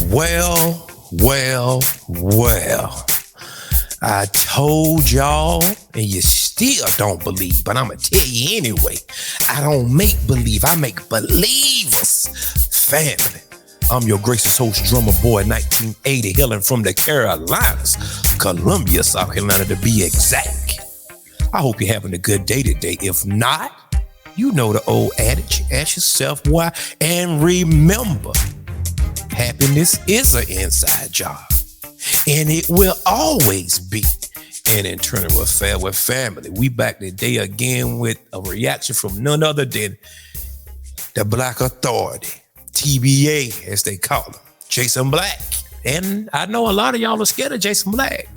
Well. I told y'all, and you still don't believe, but I'm going to tell you anyway. I don't make believe, I make believers. Family. I'm your gracious host, drummer boy, 1980, hailing from the Carolinas, Columbia, South Carolina to be exact. I hope you're having a good day today. If not, you know the old adage, ask yourself why, and remember, happiness is an inside job. And it will always be an internal affair with family. We back today again with a reaction from none other than the Black Authority, TBA as they call him, Jason Black. And I know a lot of y'all are scared of Jason Black.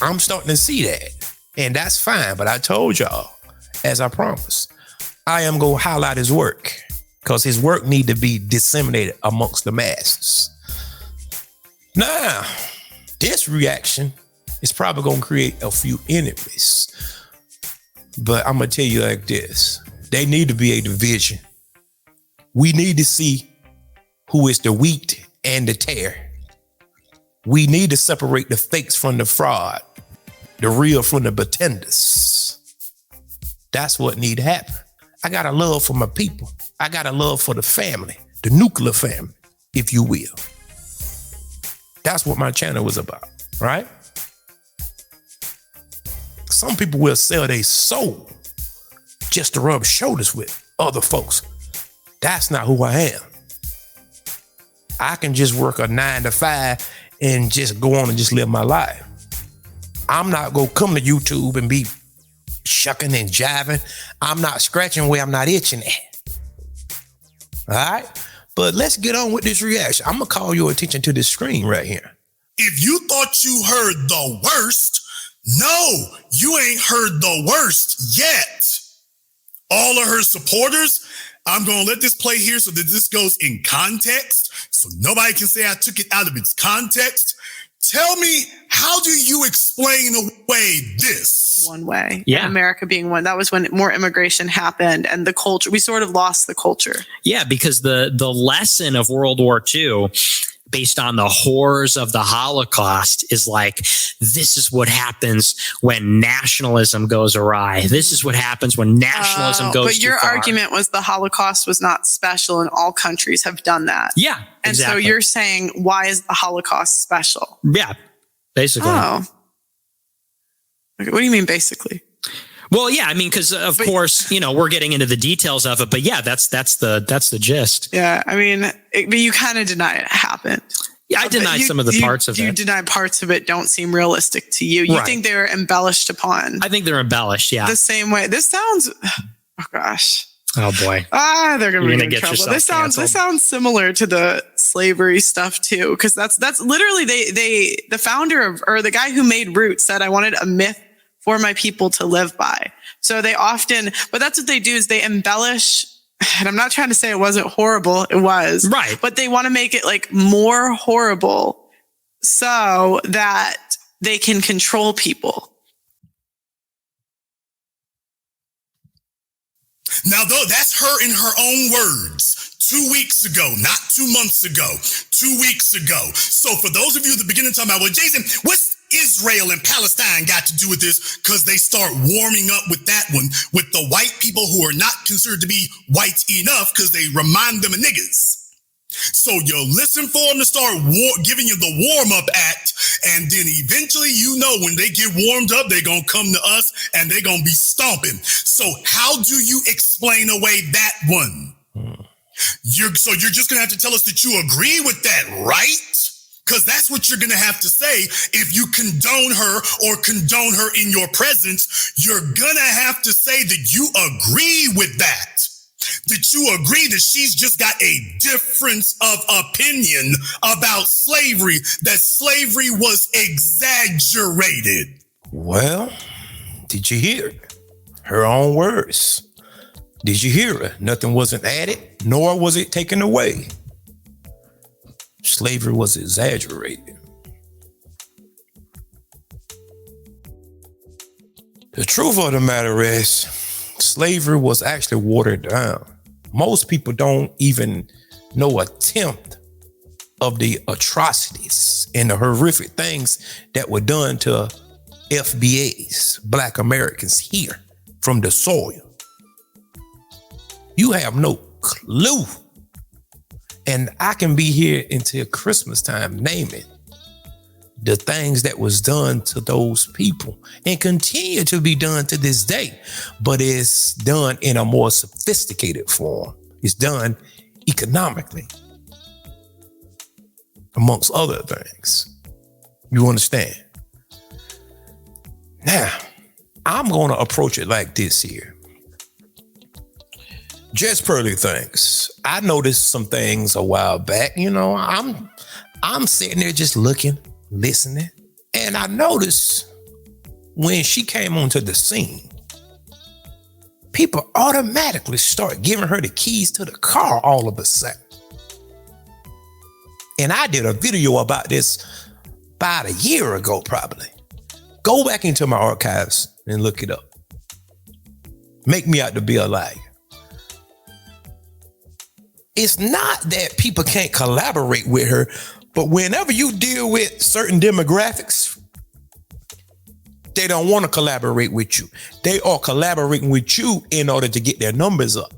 I'm starting to see that. And that's fine, but I told y'all, as I promised, I am going to highlight his work because his work need to be disseminated amongst the masses. Now, this reaction is probably going to create a few enemies, but I'm going to tell you like this. They need to be a division. We need to see who is the wheat and the tare. We need to separate the fakes from the fraud, the real from the pretenders. That's what need to happen. I got a love for my people. I got a love for the family, the nuclear family, if you will. That's what my channel was about, right? Some people will sell their soul just to rub shoulders with other folks. That's not who I am. I can just work a 9 to 5 and just go on and just live my life. I'm not going to come to YouTube and be shucking and jiving. I'm not scratching where I'm not itching at. All right? But let's get on with this reaction. I'm going to call your attention to this screen right here. If you thought you heard the worst, no, you ain't heard the worst yet. All of her supporters, I'm going to let this play here so that this goes in context, so nobody can say I took it out of its context. Tell me, how do you explain away this? One way. Yeah. America being one. That was when more immigration happened and the culture, we sort of lost the culture. Yeah, because the lesson of World War II, based on the horrors of the Holocaust, is like, this is what happens when nationalism goes awry. This is what happens when nationalism goes But your too far. argument was the Holocaust was not special and all countries have done that. Yeah, And exactly. so you're saying, why is the Holocaust special? Yeah, basically. Oh. Okay, what do you mean basically? Well, yeah, I mean, because of course, we're getting into the details of it, but yeah, that's the gist. Yeah, I mean, but you kind of deny it happened. Yeah, I deny some of the parts of it. You deny parts of it don't seem realistic to you. You think they're embellished upon. I think they're embellished, yeah. The same way. This sounds, oh gosh. Oh boy. They're going to be in get trouble. This canceled. sounds similar to the slavery stuff too, because that's literally the founder of, or the guy who made Roots said, I wanted a myth for my people to live by. So they often, but that's what they do is they embellish. And I'm not trying to say it wasn't horrible. It was. Right. But they want to make it like more horrible so that they can control people. Now, though, that's her in her own words. 2 weeks ago, not 2 months ago, 2 weeks ago. So for those of you at the beginning talking about, well, Jason, what's Israel and Palestine got to do with this? Because they start warming up with that one, with the white people who are not considered to be white enough because they remind them of niggas. So you listen for them to start giving you the warm-up act, and then eventually, when they get warmed up, they're going to come to us, and they're going to be stomping. So how do you explain away that one? You're just going to have to tell us that you agree with that, right? Because that's what you're going to have to say. If you condone her or condone her in your presence, you're going to have to say that you agree with that. That you agree that she's just got a difference of opinion about slavery, that slavery was exaggerated. Well, did you hear it? Her own words. Did you hear her? Nothing wasn't added, nor was it taken away. Slavery was exaggerated. The truth of the matter is, slavery was actually watered down. Most people don't even attempt of the atrocities and the horrific things that were done to FBAs, Black Americans here from the soil. You have no clue. And I can be here until Christmas time naming the things that was done to those people and continue to be done to this day, but it's done in a more sophisticated form. It's done economically, amongst other things. You understand? Now, I'm going to approach it like this here. Just Pearly Things. I noticed some things a while back. You know, I'm sitting there just looking, listening, and I noticed when she came onto the scene, people automatically start giving her the keys to the car all of a sudden. And I did a video about this about a year ago, probably. Go back into my archives and look it up. Make me out to be a liar. It's not that people can't collaborate with her, but whenever you deal with certain demographics, they don't want to collaborate with you. They are collaborating with you in order to get their numbers up.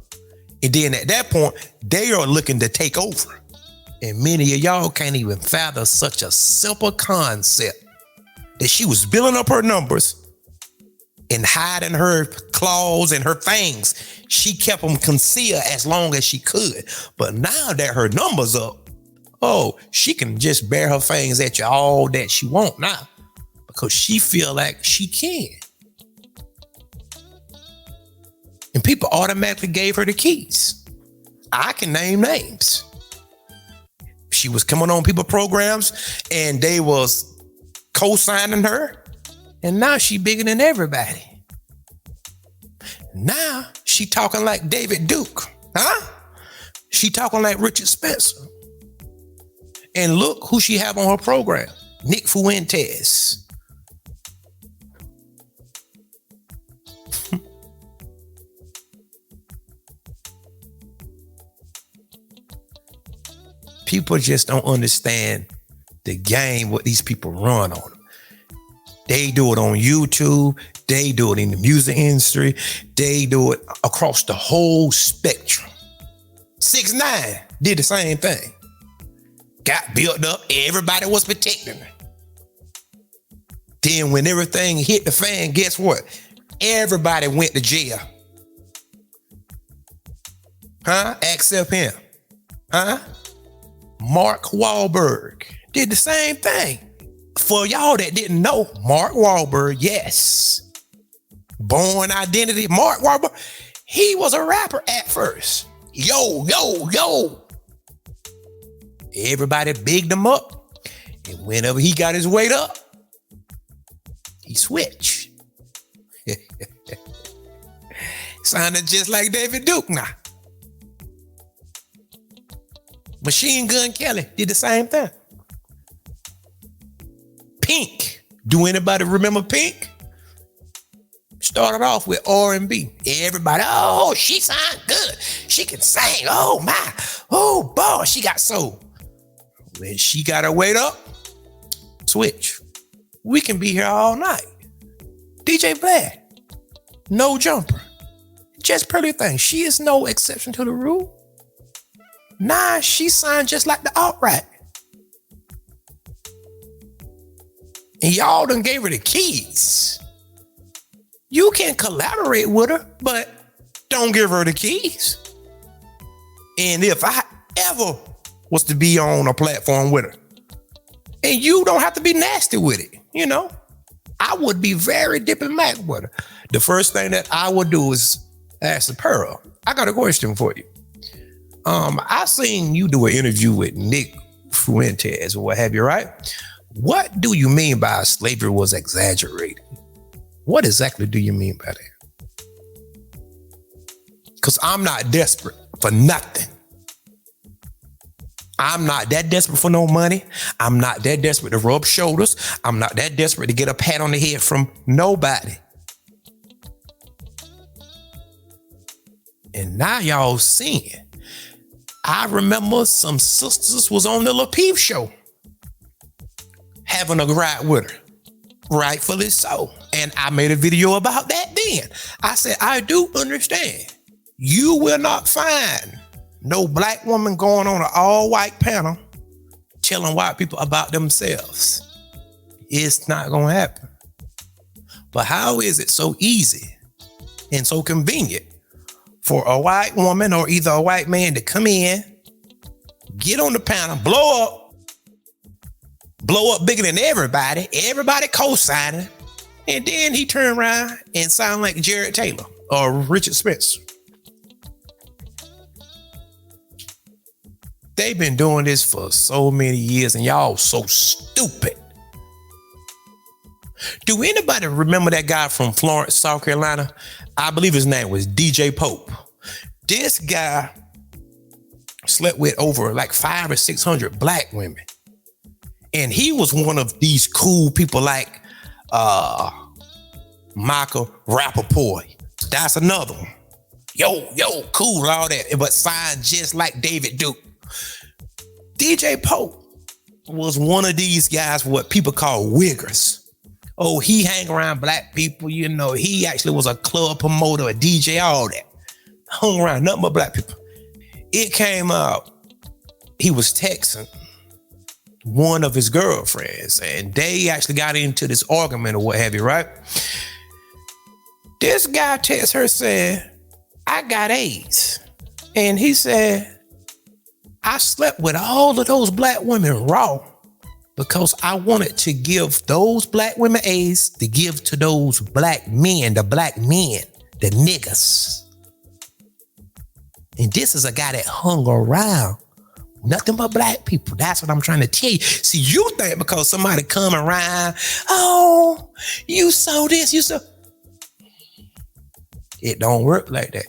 And then at that point, they are looking to take over. And many of y'all can't even fathom such a simple concept that she was building up her numbers and hiding her claws and her fangs. She kept them concealed as long as she could. But now that her numbers up, oh, she can just bear her fangs at you all that she want now because she feel like she can. And people automatically gave her the keys. I can name names. She was coming on people programs and they was co-signing her. And now she bigger than everybody. Now she talking like David Duke, huh? She talking like Richard Spencer. And look who she have on her program, Nick Fuentes. People just don't understand the game, what these people run on them. They do it on YouTube. They do it in the music industry. They do it across the whole spectrum. 6ix9ine did the same thing. Got built up. Everybody was protecting her. Then when everything hit the fan, guess what? Everybody went to jail. Huh? Except him. Huh? Mark Wahlberg did the same thing. For y'all that didn't know, Mark Wahlberg, yes. Born Identity, Mark Wahlberg, he was a rapper at first. Yo. Everybody bigged him up. And whenever he got his weight up, he switched. Sounded just like David Duke now. Machine Gun Kelly did the same thing. Pink. Do anybody remember Pink? Started off with R&B. Everybody, oh, she sound good. She can sing. Oh, my. Oh, boy, she got soul. When she got her weight up, switch. We can be here all night. DJ Vlad, no jumper. Just Pearly Things. She is no exception to the rule. Nah, she signed just like the alt-right. And y'all done gave her the keys. You can collaborate with her, but don't give her the keys. And if I ever was to be on a platform with her, and you don't have to be nasty with it, you know, I would be very diplomatic with her. The first thing that I would do is ask the Pearl, I got a question for you. I seen you do an interview with Nick Fuentes or what have you, right? What do you mean by slavery was exaggerated? What exactly do you mean by that? Because I'm not desperate for nothing. I'm not that desperate for no money. I'm not that desperate to rub shoulders. I'm not that desperate to get a pat on the head from nobody. And now y'all seeing I remember some sisters was on the Lil Peep show having a gripe with her. Rightfully so. And I made a video about that then. I said, I do understand. You will not find no black woman going on an all-white panel telling white people about themselves. It's not going to happen. But how is it so easy and so convenient for a white woman or either a white man to come in, get on the panel, blow up bigger than everybody co-signing, and then he turn around and sound like Jared Taylor or Richard Spencer? They've been doing this for so many years and y'all so stupid. Do anybody remember that guy from Florence, South Carolina? I believe his name was DJ Pope. This guy slept with over like 500 or 600 black women. And he was one of these cool people like Michael Rappaport. That's another one. Yo, cool, all that, but signed just like David Duke. DJ Pope was one of these guys, what people call wiggers. Oh, he hang around black people, you know. He actually was a club promoter, a DJ, all that. Hung around nothing but black people. It came out, he was texting one of his girlfriends, and they actually got into this argument or what have you, right? This guy texts her saying, I got AIDS. And he said, I slept with all of those black women raw because I wanted to give those black women AIDS to give to those black men, the niggas. And this is a guy that hung around nothing but black people. That's what I'm trying to tell you. See, you think because somebody come around, oh, you saw this, you saw. It don't work like that.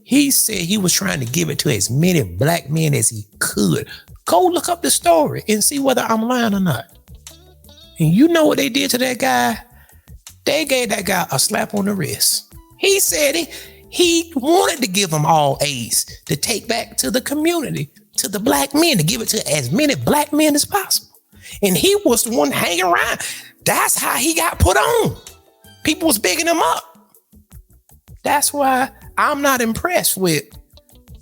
He said he was trying to give it to as many black men as he could. Go look up the story and see whether I'm lying or not. And you know what they did to that guy? They gave that guy a slap on the wrist. He said he wanted to give them all AIDS to take back to the community, to the black men, to give it to as many black men as possible. And he was the one hanging around. That's how he got put on. People was bigging him up. That's why I'm not impressed with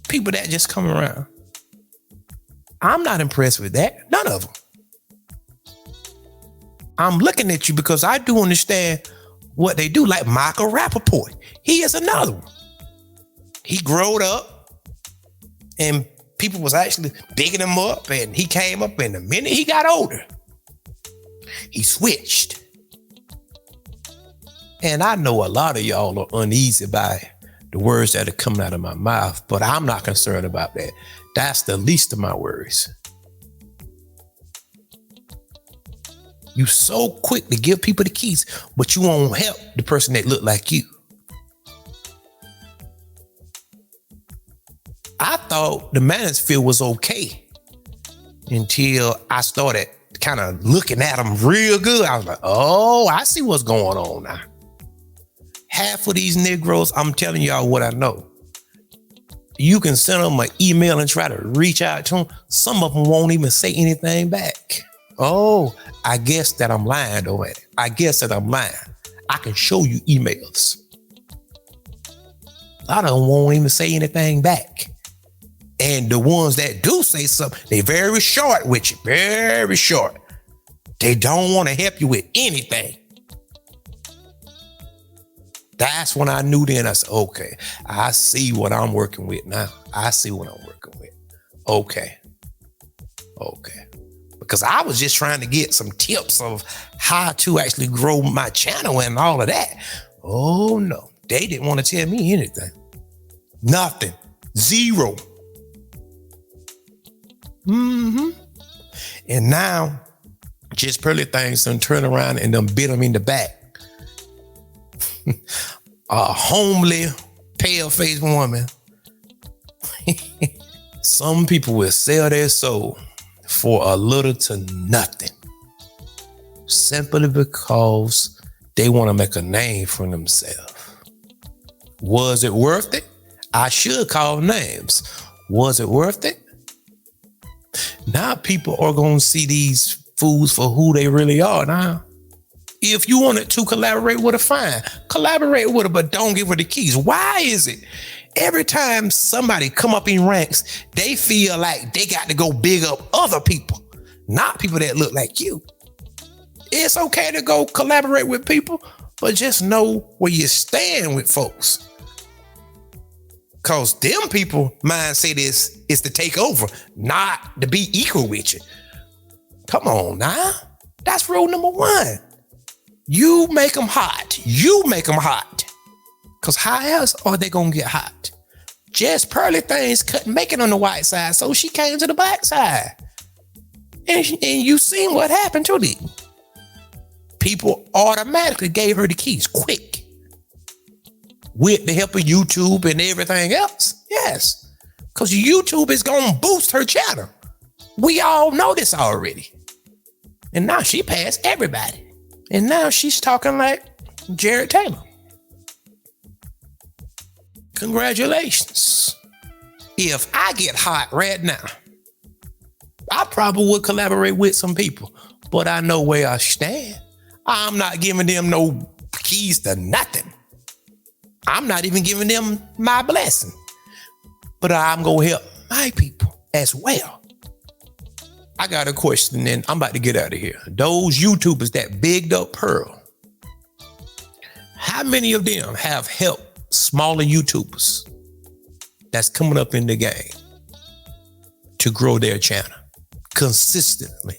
people that just come around. I'm not impressed with that. None of them. I'm looking at you because I do understand what they do, like Michael Rappaport. He is another one. He growed up and people was actually bigging him up, and he came up, and the minute he got older, he switched. And I know a lot of y'all are uneasy by the words that are coming out of my mouth, but I'm not concerned about that. That's the least of my worries. You so quick to give people the keys, but you won't help the person that look like you. I thought the manosphere was okay until I started kind of looking at them real good. I was like, oh, I see what's going on now. Half of these Negroes, I'm telling y'all what I know. You can send them an email and try to reach out to them. Some of them won't even say anything back. Oh, I guess that I'm lying though. I guess that I'm lying. I can show you emails. A lot of them won't even say anything back. And the ones that do say something, they very short with you, very short. They don't want to help you with anything. That's when I knew then. I said, okay, I see what I'm working with now. I see what I'm working with. Okay. Because I was just trying to get some tips of how to actually grow my channel and all of that. Oh no, they didn't want to tell me anything. Nothing. Zero. And now, Just Pearly Things done turn around and done bit them in the back. A homely, pale-faced woman. Some people will sell their soul for a little to nothing, simply because they want to make a name for themselves. Was it worth it? I should call names. Was it worth it? Now people are going to see these fools for who they really are now. If you wanted to collaborate with her, fine. Collaborate with her, but don't give her the keys. Why is it every time somebody come up in ranks, they feel like they got to go big up other people, not people that look like you? It's okay to go collaborate with people, but just know where you stand with folks. Because them people mindset is to take over, not to be equal with you. Come on now. That's rule number one. You make them hot. You make them hot. Because how else are they going to get hot? JustPearlyThings couldn't make it on the white side, so she came to the black side. And you seen what happened to them. People automatically gave her the keys quick. With the help of YouTube and everything else. Yes. Because YouTube is going to boost her channel. We all know this already. And now she passed everybody. And now she's talking like Jared Taylor. Congratulations. If I get hot right now, I probably would collaborate with some people, but I know where I stand. I'm not giving them no keys to nothing. I'm not even giving them my blessing, but I'm going to help my people as well. I got a question and I'm about to get out of here. Those YouTubers that bigged up Pearl, how many of them have helped smaller YouTubers that's coming up in the game to grow their channel consistently?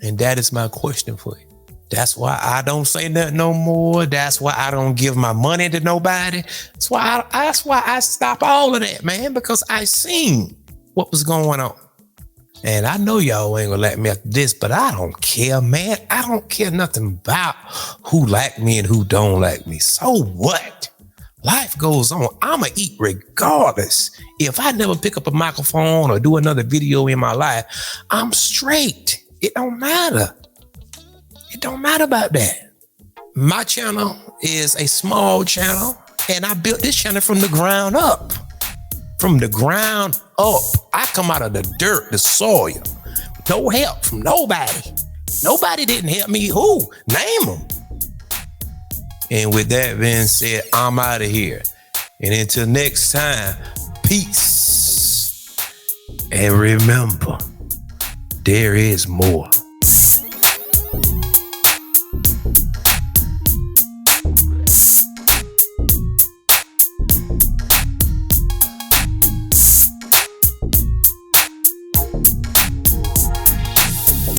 And that is my question for you. That's why I don't say nothing no more. That's why I don't give my money to nobody. That's why I stop all of that, man, because I seen what was going on. And I know y'all ain't gonna let me after this, but I don't care, man. I don't care nothing about who like me and who don't like me. So what? Life goes on. I'ma eat regardless. If I never pick up a microphone or do another video in my life, I'm straight. It don't matter. It don't matter about that. My channel is a small channel, and I built this channel from the ground up. From the ground up. I come out of the dirt, the soil. No help from nobody. Nobody didn't help me. Who? Name them. And with that being said, I'm out of here. And until next time, peace. And remember, there is more.